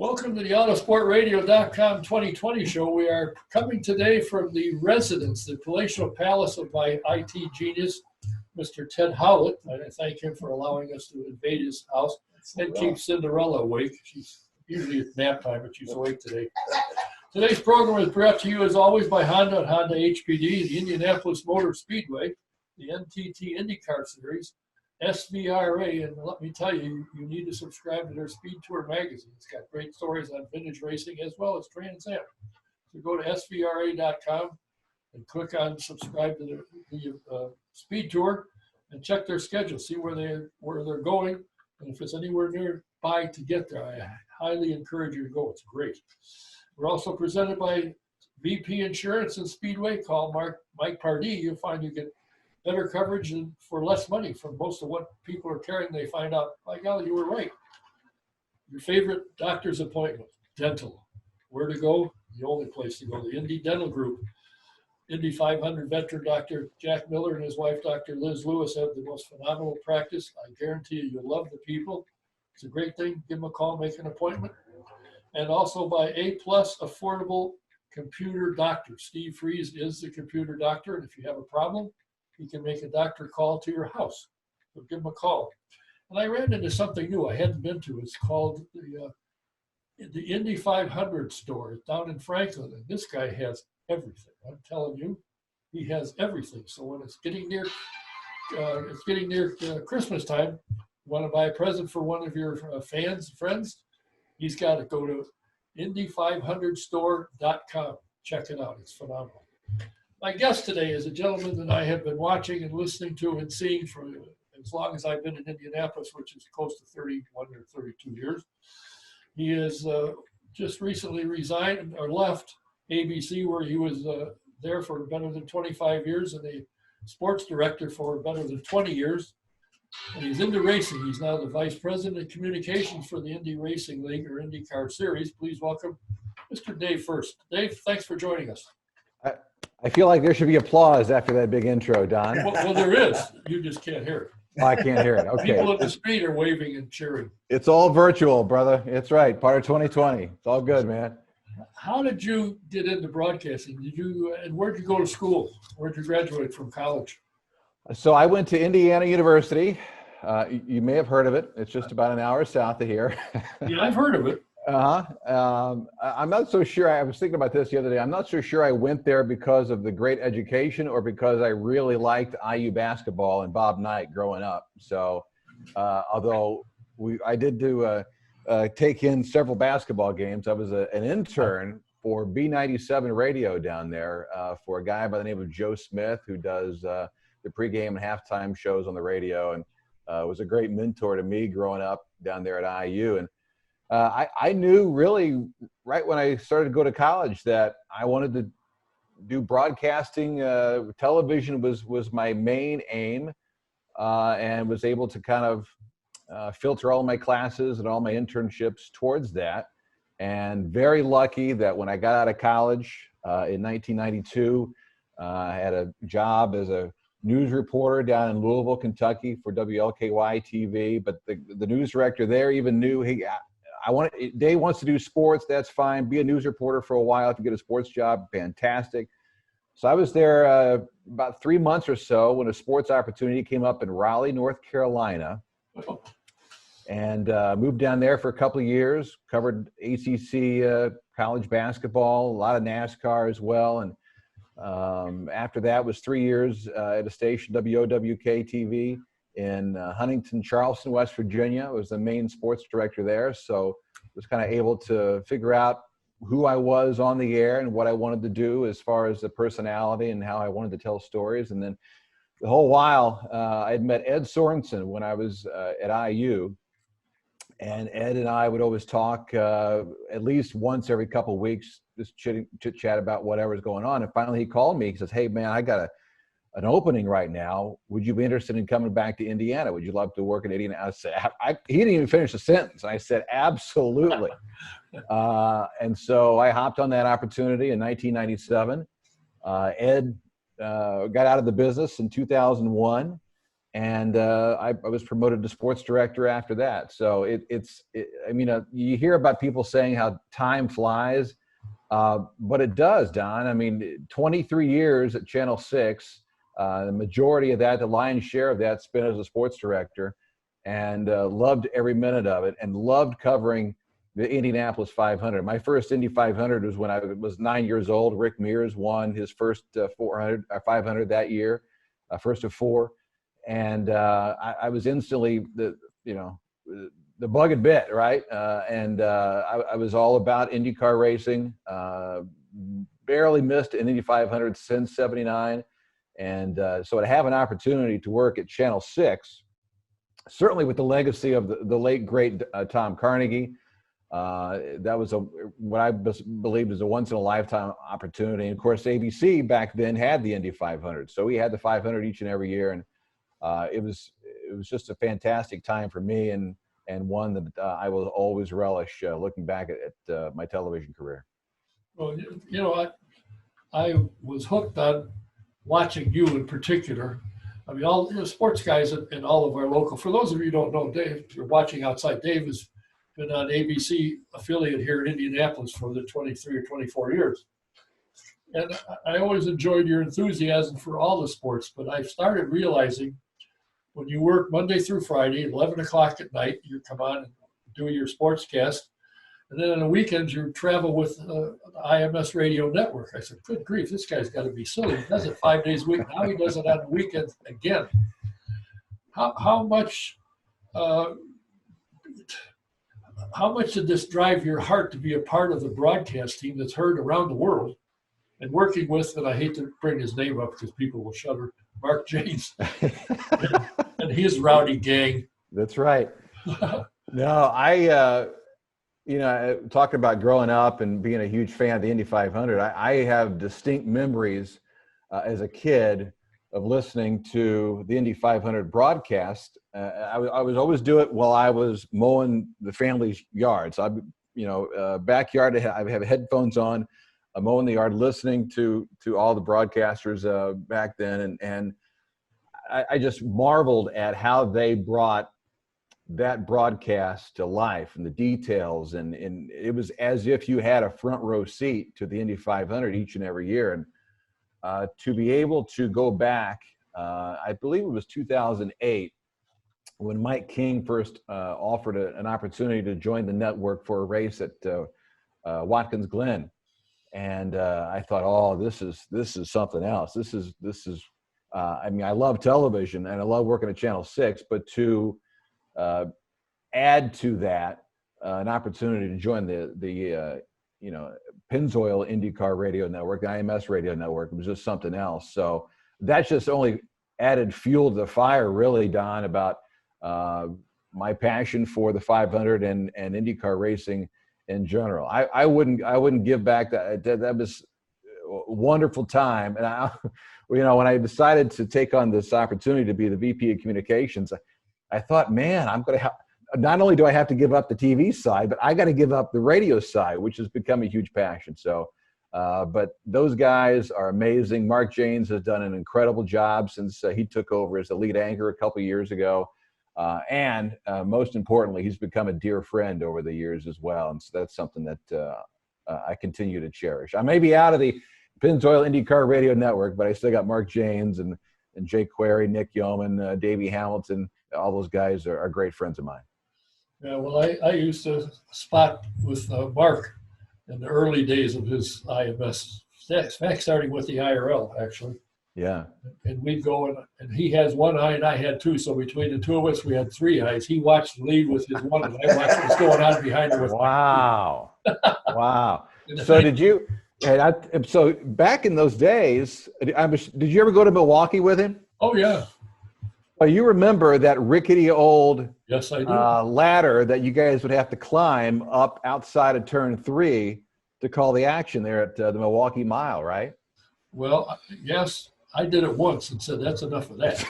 Welcome to the Autosportradio.com 2020 show. We are coming today from the residence, the palatial palace of my IT genius, Mr. Ted Howlett. I thank him for allowing us to invade his house and keep Cinderella awake. She's usually at nap time, but she's awake today. Today's program is brought to you, as always, by Honda and Honda HPD, the Indianapolis Motor Speedway, the NTT IndyCar Series, SVRA, and let me tell you, you need to subscribe to their Speed Tour magazine. It's got great stories on vintage racing as well as Trans Am. So go to svra.com and click on subscribe to the Speed Tour and check their schedule, see where they're going, and if it's anywhere nearby to get there, I highly encourage you to go. It's great. We're also presented by VP Insurance and Speedway. Call Mike Pardee. You'll find you get better coverage and for less money for most of what people are carrying. They find out, by golly, you were right. Your favorite doctor's appointment, dental. Where to go? The only place to go, the Indy Dental Group. Indy 500 veteran Dr. Jack Miller and his wife, Dr. Liz Lewis, have the most phenomenal practice. I guarantee you, you'll love the people. It's a great thing. Give them a call, make an appointment. And also by A+ Affordable Computer Doctor. Steve Freeze is the computer doctor, and if you have a problem, he can make a doctor call to your house. So give him a call. And I ran into something new I hadn't been to. It's called the Indy 500 store down in Franklin. And this guy has everything. I'm telling you, he has everything. So when it's getting near Christmas time, you want to buy a present for one of your friends, he's got to go to indy500store.com. Check it out. It's phenomenal. My guest today is a gentleman that I have been watching and listening to and seeing for as long as I've been in Indianapolis, which is close to 31 or 32 years. He has just recently resigned or left ABC, where he was there for better than 25 years and a sports director for better than 20 years. And he's into racing. He's now the vice president of communications for the Indy Racing League or IndyCar Series. Please welcome Mr. Dave Furst. Dave, thanks for joining us. I feel like there should be applause after that big intro, Don. Well, there is. You just can't hear it. Oh, I can't hear it. Okay. People in the street are waving and cheering. It's all virtual, brother. It's right. Part of 2020. It's all good, man. How did you get into broadcasting? And where'd you go to school? Where'd you graduate from college? So I went to Indiana University. You may have heard of it. It's just about an hour south of here. Yeah, I've heard of it. I'm not so sure. I was thinking about this the other day. I'm not so sure I went there because of the great education or because I really liked IU basketball and Bob Knight growing up. So although I did take in several basketball games, I was an intern for B97 radio down there for a guy by the name of Joe Smith, who does the pregame and halftime shows on the radio, and was a great mentor to me growing up down there at IU. And I knew really right when I started to go to college that I wanted to do broadcasting. Television was my main aim, and was able to kind of filter all my classes and all my internships towards that. And very lucky that when I got out of college in 1992, I had a job as a news reporter down in Louisville, Kentucky for WLKY TV. But the news director there even knew Dave wants to do sports. That's fine. Be a news reporter for a while. If you get a sports job, fantastic. So I was there about 3 months or so when a sports opportunity came up in Raleigh, North Carolina, and moved down there for a couple of years. Covered ACC college basketball, a lot of NASCAR as well. And after that was 3 years at a station, WOWK TV, in Huntington, Charleston, West Virginia. I was the main sports director there, so was kind of able to figure out who I was on the air and what I wanted to do as far as the personality and how I wanted to tell stories. And then the whole while, I had met Ed Sorensen when I was at IU, and Ed and I would always talk at least once every couple of weeks, just chit-chat about whatever's going on. And finally he called me. He says, "Hey, man, I got an opening right now. Would you be interested in coming back to Indiana? Would you love to work in Indiana?" I said, he didn't even finish the sentence. I said, absolutely. And so I hopped on that opportunity in 1997. Ed got out of the business in 2001. And I was promoted to sports director after that. So you hear about people saying how time flies, but it does, Don. I mean, 23 years at Channel 6, the majority of that, the lion's share of that, spent as a sports director, and loved every minute of it, and loved covering the Indianapolis 500. My first Indy 500 was when I was 9 years old. Rick Mears won his first 500 that year, first of four. And I was instantly the bug had bit, right? I was all about IndyCar racing. Barely missed an Indy 500 since '79, and so to have an opportunity to work at Channel 6, certainly with the legacy of the late great Tom Carnegie, that was what I believed was a once in a lifetime opportunity. And of course, ABC back then had the Indy 500, so we had the 500 each and every year, and it was just a fantastic time for me, and one that I will always relish looking back at my television career. Well, I was hooked on watching you in particular. I mean, all sports guys in all of our local. For those of you who don't know, Dave, if you're watching outside, Dave has been on ABC affiliate here in Indianapolis for the 23 or 24 years. And I always enjoyed your enthusiasm for all the sports, but I started realizing when you work Monday through Friday, 11 o'clock at night, you come on and do your sportscast. And then on the weekends, you travel with the IMS radio network. I said, good grief, this guy's got to be silly. He does it 5 days a week. Now he does it on the weekends again. How much did this drive your heart to be a part of the broadcast team that's heard around the world and working with, and I hate to bring his name up because people will shudder, Mark James and his rowdy gang? That's right. No, talking about growing up and being a huge fan of the Indy 500, I have distinct memories as a kid of listening to the Indy 500 broadcast. I was always do it while I was mowing the family's yard. So backyard, I have headphones on, I'm mowing the yard, listening to all the broadcasters back then, and I just marveled at how they brought that broadcast to life and the details, and it was as if you had a front row seat to the Indy 500 each and every year. And to be able to go back, I believe it was 2008, when Mike King first offered an opportunity to join the network for a race at Watkins Glen. And I thought, oh, this is something else. This is I mean, I love television and I love working at Channel 6, but to add to that an opportunity to join the Pennzoil IndyCar radio network, the IMS radio network, was just something else. So that just only added fuel to the fire, really, Don, about my passion for the 500 and IndyCar racing in general. I wouldn't give back that was a wonderful time. And when I decided to take on this opportunity to be the VP of Communications, I thought, man, I'm going to not only do I have to give up the TV side, but I got to give up the radio side, which has become a huge passion. So, but those guys are amazing. Mark James has done an incredible job since he took over as the lead anchor a couple of years ago. And most importantly, he's become a dear friend over the years as well. And so that's something that I continue to cherish. I may be out of the Pennzoil IndyCar radio network, but I still got Mark James and Jake Query, Nick Yeoman, Davey Hamilton. All those guys are great friends of mine. Yeah, well, I used to spot with Mark in the early days of his IMS, starting with the IRL, actually. Yeah. And we'd go, and he has one eye and I had two. So between the two of us, we had three eyes. He watched the lead with his one, and I watched what's going on behind him with wow. Wow. So did you, so back in those days, did you ever go to Milwaukee with him? Oh, yeah. Well, you remember that rickety old yes, I do. Ladder that you guys would have to climb up outside of turn 3 to call the action there at the Milwaukee Mile, right? Well, yes, I did it once and said, that's enough of that.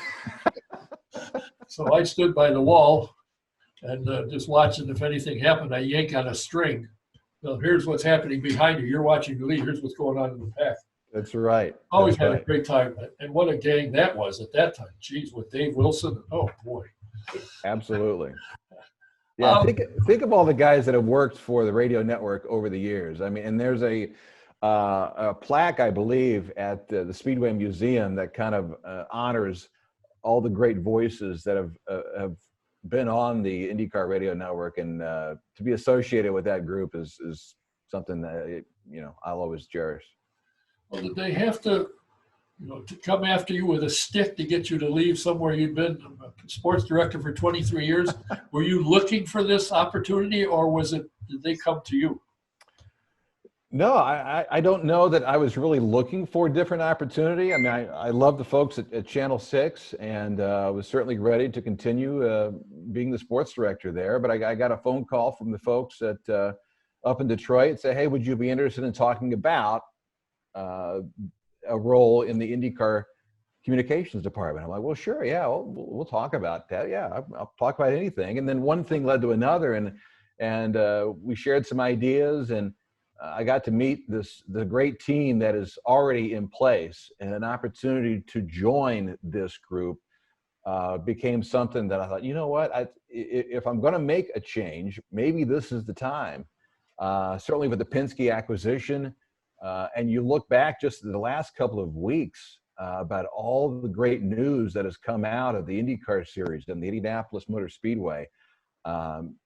So I stood by the wall and just watching if anything happened. I yank on a string. Well, here's what's happening behind you. You're watching the lead. Here's what's going on in the pack. That's right. Always That's had a right. great time. And what a gang that was at that time. Geez, with Dave Wilson. Oh, boy. Absolutely. Yeah, Um, think of all the guys that have worked for the radio network over the years. I mean, and there's a plaque, I believe, at the Speedway Museum that kind of honors all the great voices that have been on the IndyCar radio network, and to be associated with that group is something that I'll always cherish. well, did they have to, to come after you with a stick to get you to leave somewhere you'd been a sports director for 23 years? Were you looking for this opportunity, or did they come to you? No, I don't know that I was really looking for a different opportunity. I mean, I love the folks at Channel 6, and was certainly ready to continue being the sports director there. But I got a phone call from the folks up in Detroit and say, hey, would you be interested in talking about a role in the IndyCar communications department? I'm like, well, sure, yeah, we'll talk about that. Yeah, I'll talk about anything. And then one thing led to another, and we shared some ideas, and I got to meet the great team that is already in place, and an opportunity to join this group became something that I thought, you know what, if I'm going to make a change, maybe this is the time. Certainly with the Penske acquisition, and you look back just the last couple of weeks about all the great news that has come out of the IndyCar series and the Indianapolis Motor Speedway.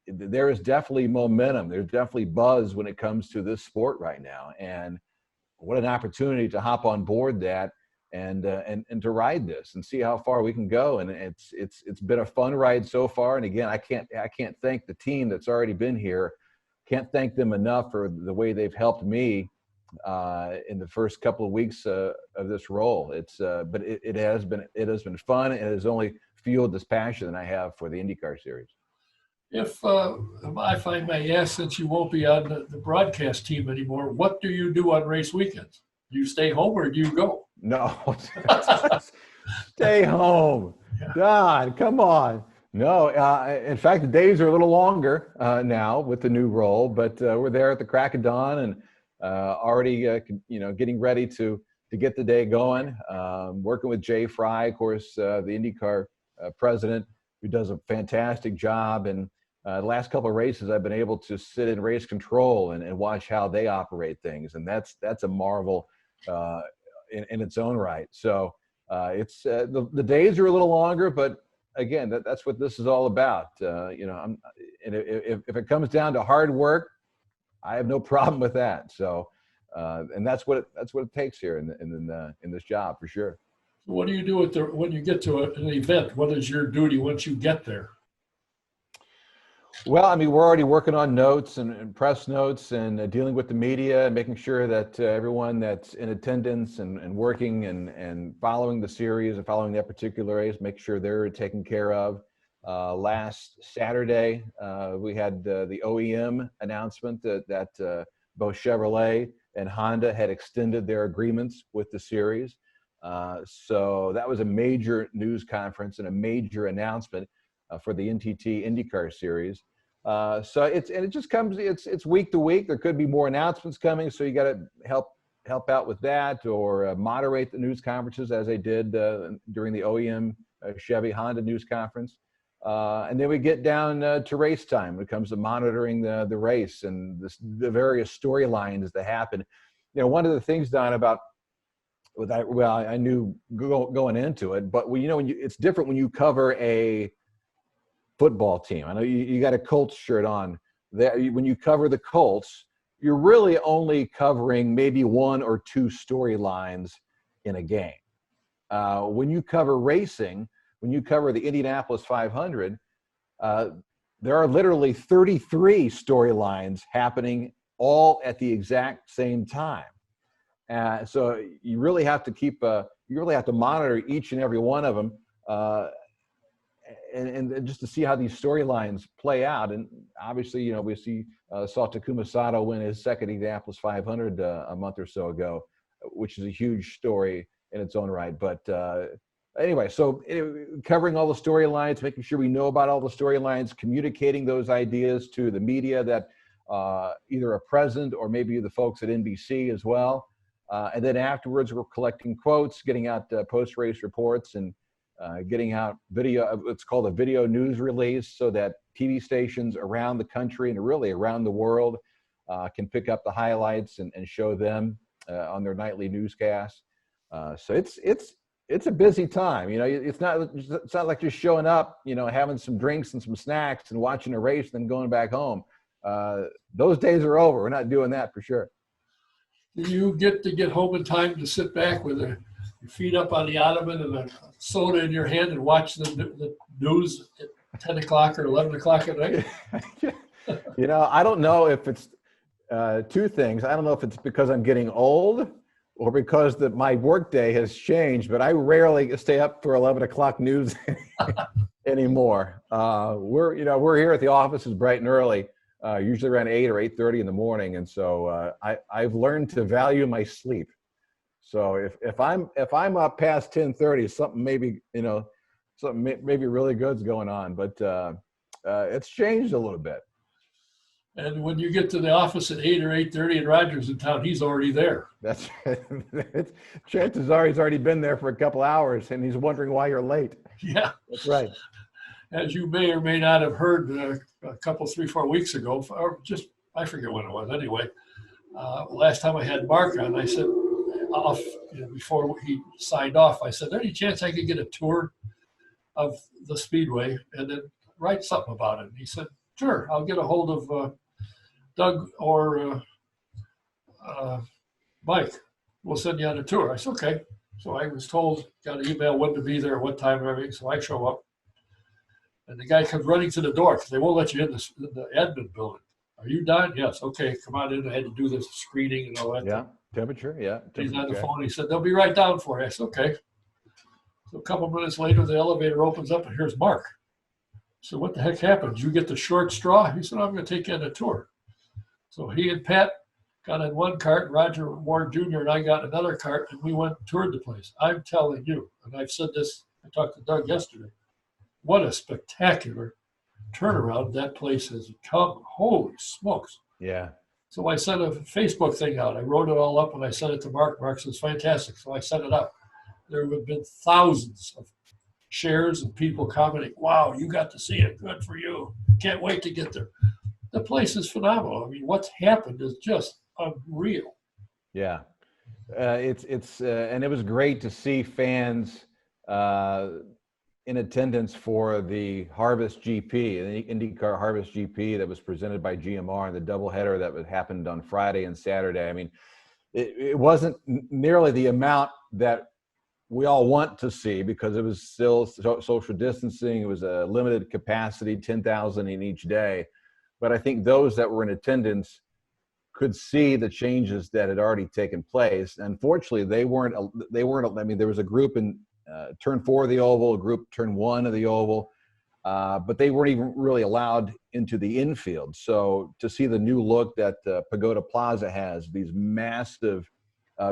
There is definitely momentum. There's definitely buzz when it comes to this sport right now, and what an opportunity to hop on board that and to ride this and see how far we can go. And it's been a fun ride so far. And again, I can't thank the team that's already been here. Can't thank them enough for the way they've helped me in the first couple of weeks of this role. But it has been fun, and it has only fueled this passion that I have for the IndyCar series. If I may ask, since you won't be on the broadcast team anymore, what do you do on race weekends? Do you stay home or do you go? No, stay home. God, come on. No, in fact, the days are a little longer now with the new role, but we're there at the crack of dawn, and already, getting ready to get the day going. Working with Jay Fry, of course, the IndyCar president, who does a fantastic job. And the last couple of races, I've been able to sit in race control and watch how they operate things, and that's a marvel in its own right. So it's the days are a little longer, but again, that's what this is all about. And if it comes down to hard work, I have no problem with that. So, and that's what it takes here in this job, for sure. What do you do when you get to an event? What is your duty once you get there? Well, I mean, we're already working on notes and press notes, and dealing with the media and making sure that everyone that's in attendance and working and following the series and following that particular race, make sure they're taken care of. Last Saturday, we had the OEM announcement that both Chevrolet and Honda had extended their agreements with the series. So that was a major news conference and a major announcement for the NTT IndyCar series. So it just comes, it's week to week. There could be more announcements coming, so you got to help out with that, or moderate the news conferences as they did during the OEM Chevy Honda news conference. And then we get down to race time when it comes to monitoring the race and the various storylines that happen. One of the things, Don, about I knew going into it, but it's different when you cover a football team. I know you got a Colts shirt on. When you cover the Colts, you're really only covering maybe one or two storylines in a game. When you cover racing, when you cover the Indianapolis 500, there are literally 33 storylines happening all at the exact same time. So you really have to monitor each and every one of them, and just to see how these storylines play out. And obviously, we saw Takuma Sato win his second Indianapolis 500 a month or so ago, which is a huge story in its own right. But anyway, so covering all the storylines, making sure we know about all the storylines, communicating those ideas to the media that either are present or maybe the folks at NBC as well. And then afterwards, we're collecting quotes, getting out post-race reports, and getting out video. It's called a video news release, so that TV stations around the country and really around the world can pick up the highlights and show them on their nightly newscasts. So it's a busy time. It's not like just showing up, having some drinks and some snacks and watching a race, and then going back home. Those days are over. We're not doing that for sure. Do you get to get home in time to sit back with your feet up on the ottoman and a soda in your hand and watch the news at 10 o'clock or 11 o'clock at night? I don't know if it's two things. I don't know if it's because I'm getting old or because my work day has changed, but I rarely stay up for 11 o'clock news anymore. We're here at the offices bright and early, usually around 8 or 8:30 in the morning. And so I've learned to value my sleep. So if I'm up past 10:30, something maybe really good's going on, but it's changed a little bit. And when you get to the office at 8 or 8:30 and Roger's in town, he's already there. That's chances are he's already been there for a couple hours and he's wondering why you're late. Yeah, that's right. As you may or may not have heard a couple, 3-4 weeks ago, or just, I forget when it was anyway. Last time I had Mark on, I said, before he signed off, I said, any chance I could get a tour of the Speedway and then write something about it? And he said, sure, I'll get a hold of Doug or Mike. We'll send you on a tour. I said, okay. So I was told, got an email when to be there, what time and everything. So I show up. And the guy comes running to the door because they won't let you in the admin building. Are you done? Yes. Okay, come on in. I had to do this screening and all that. Yeah, temperature, yeah. He's on the phone. He said, they'll be right down for you. I said, okay. So a couple minutes later, the elevator opens up and here's Mark. So what the heck happened? Did you get the short straw? He said, I'm going to take you on a tour. So he and Pat got in one cart, Roger Ward Jr. and I got another cart, and we went and toured the place. I'm telling you, and I've said this, I talked to Doug yesterday, what a spectacular turnaround that place has become. Holy smokes. Yeah. So I sent a Facebook thing out. I wrote it all up and I sent it to Mark. Mark says, fantastic. So I sent it out. There have been thousands of shares and people commenting, wow, you got to see it. Good for you. Can't wait to get there. The place is phenomenal. I mean, what's happened is just unreal. Yeah. And it was great to see fans in attendance for the Harvest GP, the IndyCar Harvest GP that was presented by GMR, and the doubleheader that happened on Friday and Saturday. I mean, it wasn't nearly the amount that we all want to see because it was still social distancing. It was a limited capacity, 10,000 in each day. But I think those that were in attendance could see the changes that had already taken place. Unfortunately, they weren't, I mean, there was a group in turn 4 of the oval, a group turn 1 of the oval, but they weren't even really allowed into the infield. So to see the new look that Pagoda Plaza has, these massive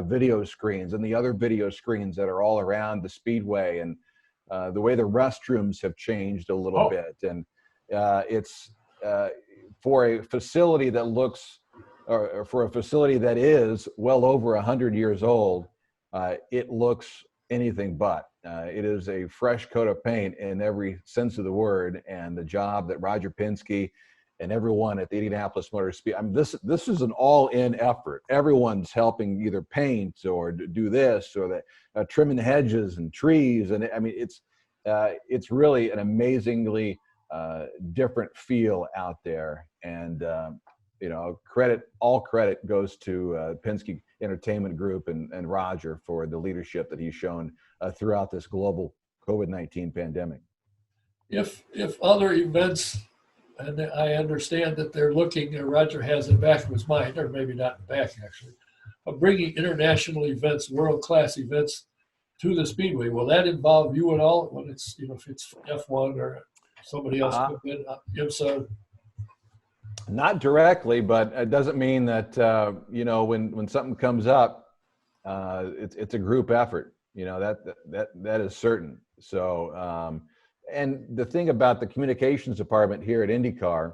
video screens and the other video screens that are all around the Speedway, and the way the restrooms have changed a little bit. And it's for a facility that looks, or for a facility that is well over 100 years old, it looks anything but. It is a fresh coat of paint in every sense of the word, and the job that Roger Penske and everyone at the Indianapolis Motor Speed, I mean, this is an all-in effort. Everyone's helping either paint or do this or that, trimming hedges and trees, and I mean, it's really an amazingly different feel out there. And all credit goes to Penske Entertainment Group and Roger for the leadership that he's shown throughout this global COVID-19 pandemic. If other events, and I understand that they're looking, Roger has in the back of his mind, or maybe not in the back actually, of bringing international events, world-class events to the Speedway. Will that involve you at all when it's, if it's F1 or somebody else, IMSA? Not directly, but it doesn't mean that, when something comes up, it's a group effort. That is certain. So, and the thing about the communications department here at IndyCar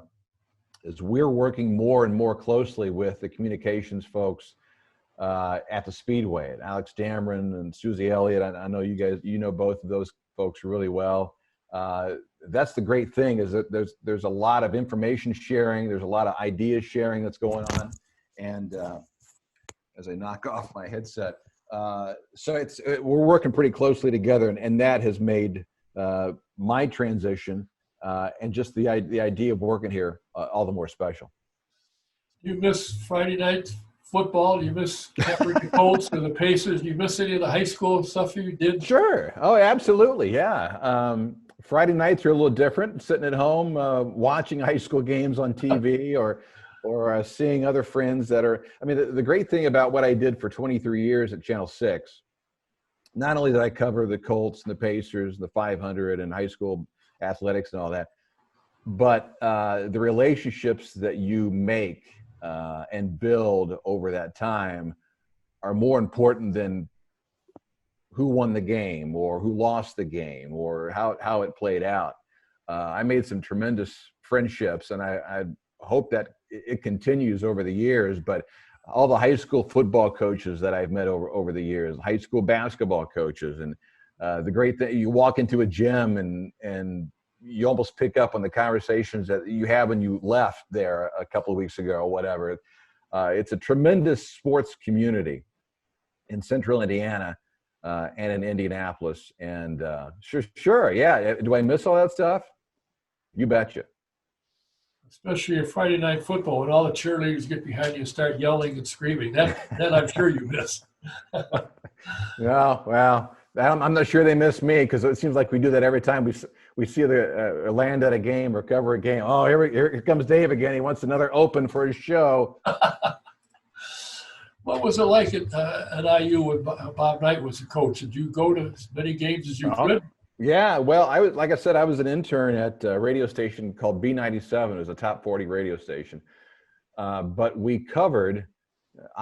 is we're working more and more closely with the communications folks at the Speedway. Alex Dameron and Susie Elliott. I know you guys, you know both of those folks really well. That's the great thing, is that there's a lot of information sharing. There's a lot of idea sharing that's going on. And as I knock off my headset, so we're working pretty closely together, and that has made my transition and just the idea of working here all the more special. You miss Friday night football? You miss covering the Colts or the Pacers? Do you miss any of the high school stuff you did? Sure. Oh, absolutely. Yeah. Friday nights are a little different. Sitting at home, watching high school games on TV, or seeing other friends that are. I mean, the great thing about what I did for 23 years at Channel 6, not only did I cover the Colts and the Pacers, the 500 and high school athletics and all that, but the relationships that you make and build over that time are more important than who won the game or who lost the game or how it played out. I made some tremendous friendships, and I hope that it continues over the years. But all the high school football coaches that I've met over the years, high school basketball coaches, and the great thing, you walk into a gym and you almost pick up on the conversations that you had when you left there a couple of weeks ago or whatever. It's a tremendous sports community in central Indiana and in Indianapolis. And sure, yeah. Do I miss all that stuff? You betcha. Especially your Friday night football, when all the cheerleaders get behind you and start yelling and screaming. That I'm sure you miss. No, well, I'm not sure they miss me, because it seems like we do that every time we see the land at a game or cover a game. Oh, here comes Dave again. He wants another open for his show. What was it like at IU when Bob Knight was the coach? Did you go to as many games as you could? Yeah, well, like I said, I was an intern at a radio station called B97. It was a top 40 radio station. But we covered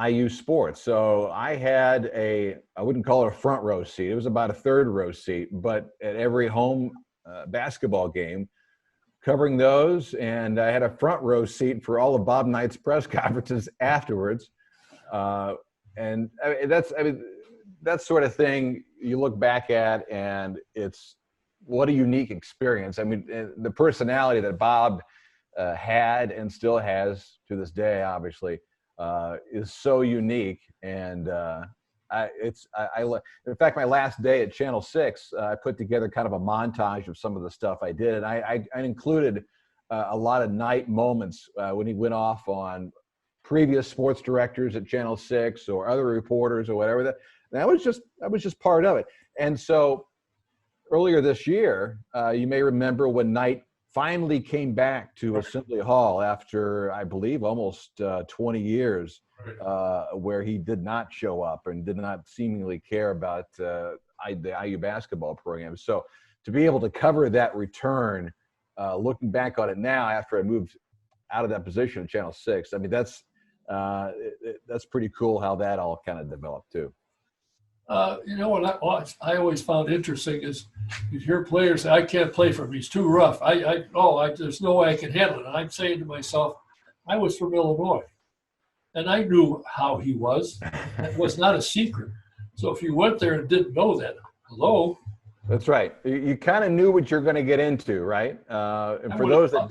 IU sports. So I had I wouldn't call it a front row seat. It was about a third row seat, but at every home basketball game, covering those. And I had a front row seat for all of Bob Knight's press conferences afterwards. And that sort of thing you look back at, and it's what a unique experience. I mean, the personality that Bob had and still has to this day, obviously, is so unique. And in fact, my last day at Channel 6, I put together kind of a montage of some of the stuff I did. And I included a lot of Knight moments when he went off on previous sports directors at Channel 6 or other reporters or whatever. That was just part of it. And so earlier this year, you may remember when Knight finally came back to Assembly Hall after, I believe, almost 20 years, where he did not show up and did not seemingly care about the IU basketball program. So to be able to cover that return, looking back on it now after I moved out of that position at Channel 6, I mean, that's pretty cool how that all kind of developed too. You know what I always found interesting is you hear players say, "I can't play for him. He's too rough. There's no way I can handle it." And I'm saying to myself, I was from Illinois, and I knew how he was. It was not a secret. So if you went there and didn't know that, hello. That's right. You kind of knew what you're going to get into, right? And for those that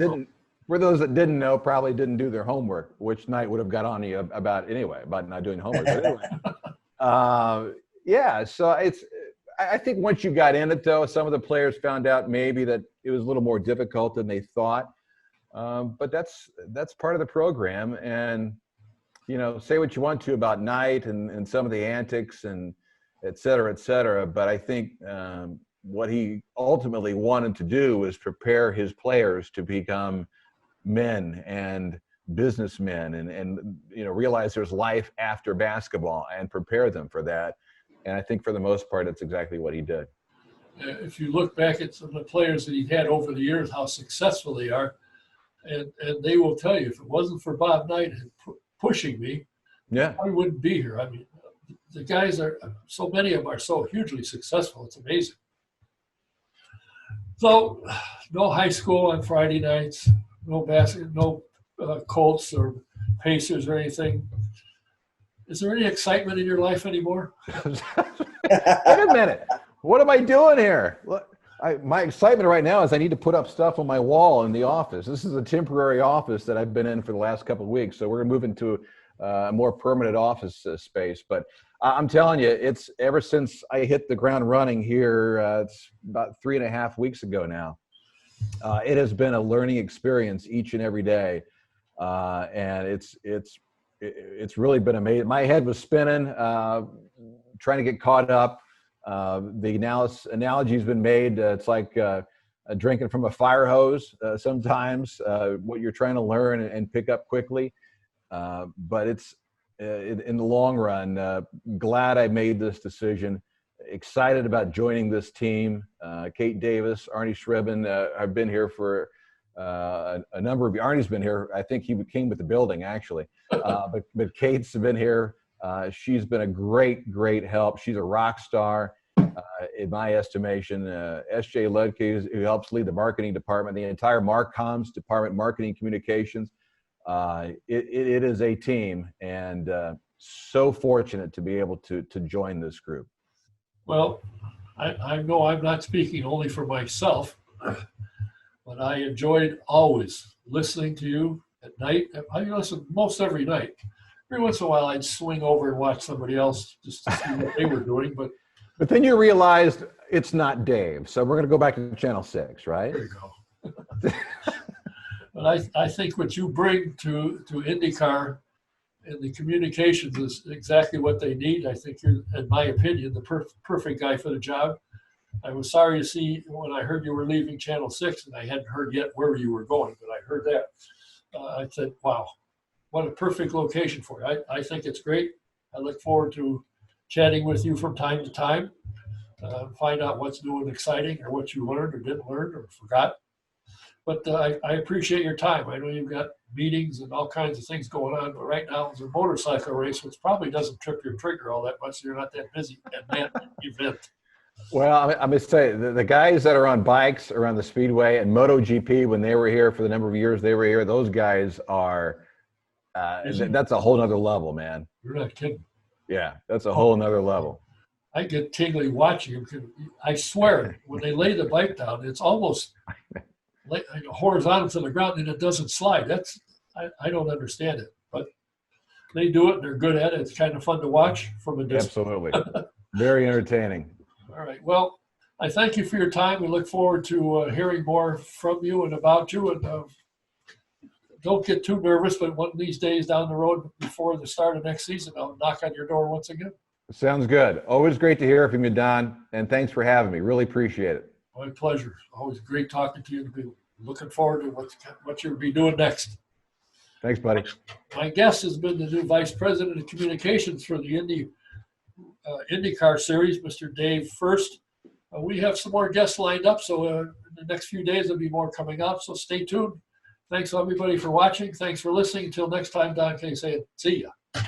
didn't know, probably didn't do their homework, which Knight would have got on you about not doing homework. But anyway. Yeah, so I think once you got in it, though, some of the players found out maybe that it was a little more difficult than they thought. But that's part of the program. And, you know, say what you want to about Knight and some of the antics and et cetera. But I think what he ultimately wanted to do was prepare his players to become men and businessmen and you know, realize there's life after basketball and prepare them for that. And I think for the most part, that's exactly what he did. If you look back at some of the players that he had over the years, how successful they are, and they will tell you, if it wasn't for Bob Knight pushing me, I wouldn't be here. I mean, the guys so many of them are so hugely successful. It's amazing. So, no high school on Friday nights, no basketball, no Colts or Pacers or anything. Is there any excitement in your life anymore? Wait a minute. What am I doing here? My excitement right now is I need to put up stuff on my wall in the office. This is a temporary office that I've been in for the last couple of weeks. So we're going to move into a more permanent office space. But I'm telling you, it's ever since I hit the ground running here, it's about 3.5 weeks ago now. It has been a learning experience each and every day. And it's really been amazing. My head was spinning, trying to get caught up. The analogy has been made. It's like drinking from a fire hose sometimes, what you're trying to learn and pick up quickly. But it's in the long run, glad I made this decision. Excited about joining this team. Kate Davis, Arnie Shribben, I've been here for a number of years. Arnie's been here. I think he came with the building, actually. But Kate's been here. She's been a great help. She's a rock star, in my estimation. S.J. Ludke, who helps lead the marketing department, the entire Marcoms department, marketing communications. It is a team, and so fortunate to be able to join this group. Well, I know I'm not speaking only for myself, but I enjoyed always listening to you at night. I listen most every night. Every once in a while, I'd swing over and watch somebody else just to see what they were doing. But then you realized it's not Dave, so we're going to go back to Channel 6, right? There you go. But I think what you bring to IndyCar and the communications is exactly what they need. I think you're, in my opinion, the perfect guy for the job. I was sorry to see when I heard you were leaving Channel 6, and I hadn't heard yet where you were going, but I heard that. I said, wow, what a perfect location for it. I think it's great. I look forward to chatting with you from time to time, find out what's new and exciting, or what you learned or didn't learn or forgot. But I appreciate your time. I know you've got meetings and all kinds of things going on, but right now it's a motorcycle race, which probably doesn't trip your trigger all that much. You're not that busy at that event. Well, I must say, the guys that are on bikes around the Speedway and MotoGP, when they were here for the number of years they were here, those guys are, that's a whole nother level, man. You're not kidding. Yeah, that's a whole nother level. I get tingly watching them. I swear, when they lay the bike down, it's almost horizontal to the ground, and it doesn't slide. I don't understand it, but they do it, and they're good at it. It's kind of fun to watch from a distance. Absolutely. Very entertaining. All right. Well, I thank you for your time. We look forward to hearing more from you and about you. And don't get too nervous, but one of these days down the road before the start of next season, I'll knock on your door once again. Sounds good. Always great to hear from you, Don, and thanks for having me. Really appreciate it. My pleasure. Always great talking to you, and be looking forward to what you'll be doing next. Thanks, buddy. My guest has been the new Vice President of Communications for the IndyCar Series, Mr. Dave Furst. We have some more guests lined up, so in the next few days there'll be more coming up, so stay tuned. Thanks, everybody, for watching. Thanks for listening. Until next time, Don Kay saying, see ya.